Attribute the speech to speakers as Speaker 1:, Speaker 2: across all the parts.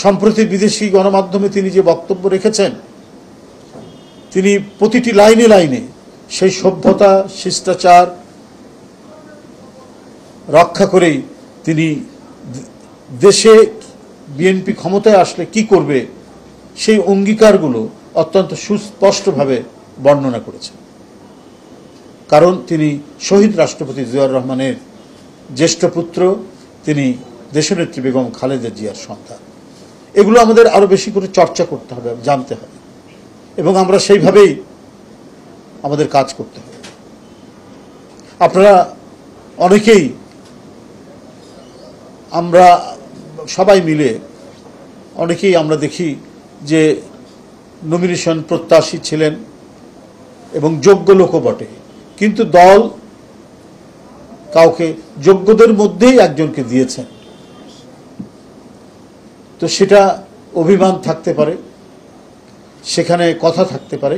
Speaker 1: সম্প্রতি বিদেশি গণমাধ্যমে তিনি যে বক্তব্য রেখেছেন, তিনি প্রতিটি লাইনে লাইনে সেই সভ্যতা শিষ্টাচার রক্ষা করেই তিনি দেশে বিএনপি ক্ষমতায় আসলে কি করবে সেই অঙ্গীকারগুলো অত্যন্ত সুস্পষ্টভাবে বর্ণনা করেছেন। কারণ তিনি শহীদ রাষ্ট্রপতি জিয়াউর রহমানের জ্যেষ্ঠ পুত্র, তিনি দেশনেত্রী বেগম খালেদা জিয়ার সন্তান। এগুলো আমাদের আরো বেশি করে চর্চা করতে হবে, জানতে হবে, এবং আমরা সেইভাবেই আমাদের কাজ করতে হবে। আপনারা অনেকেই, আমরা সবাই মিলে অনেকেই আমরা দেখি যে নমিনেশন প্রত্যাশী ছিলেন এবং যোগ্য লোকও বটে, কিন্তু দল কাউকে যোগ্যদের মধ্যেই একজনকে দিয়েছেন। তো সেটা অভিমান থাকতে পারে, সেখানে কথা থাকতে পারে,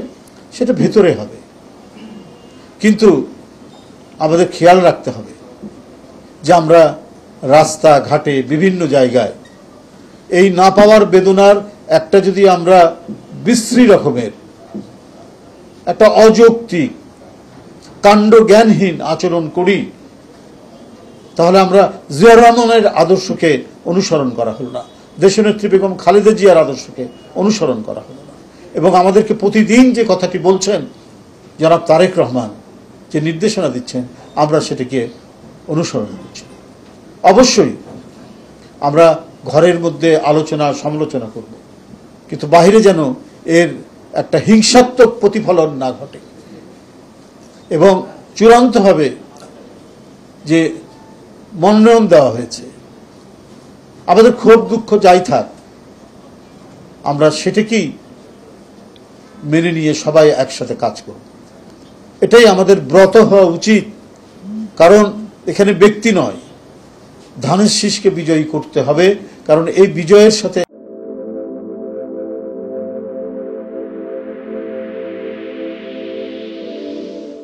Speaker 1: সেটা ভেতরে হবে, কিন্তু আমাদের খেয়াল রাখতে হবে যে আমরা রাস্তা ঘাটে বিভিন্ন জায়গায় এই না পাওয়ার বেদনার একটা যদি আমরা বিশ্রী রকমের একটা অযৌক্তিক কাণ্ড জ্ঞানহীন আচরণ করি, তাহলে আমরা জিয়াউর রহমানের আদর্শকে অনুসরণ করা হলো না, দেশনেত্রী বেগম খালেদা জিয়ার আদর্শকে অনুসরণ করা হলো না। এবং আমাদেরকে প্রতিদিন যে কথাটি বলছেন জনাব তারেক রহমান, যে নির্দেশনা দিচ্ছেন, আমরা সেটাকে অনুসরণ করছি। অবশ্যই আমরা ঘরের মধ্যে আলোচনা সমালোচনা করব, কিন্তু বাইরে যেন এর একটা হিংসাত্মক প্রতিফলন না ঘটে। এবং চূড়ান্তভাবে যে মনোনয়ন দেওয়া হয়েছে, আমাদের ক্ষোভ দুঃখ যাই থাক, আমরা সেটাকেই মেনে নিয়ে সবাই একসাথে কাজ করব। এটাই আমাদের ব্রত হওয়া উচিত। কারণ এখানে ব্যক্তি নয়, ধানের শীষকে বিজয়ী করতে হবে। কারণ এই বিজয়ের সাথে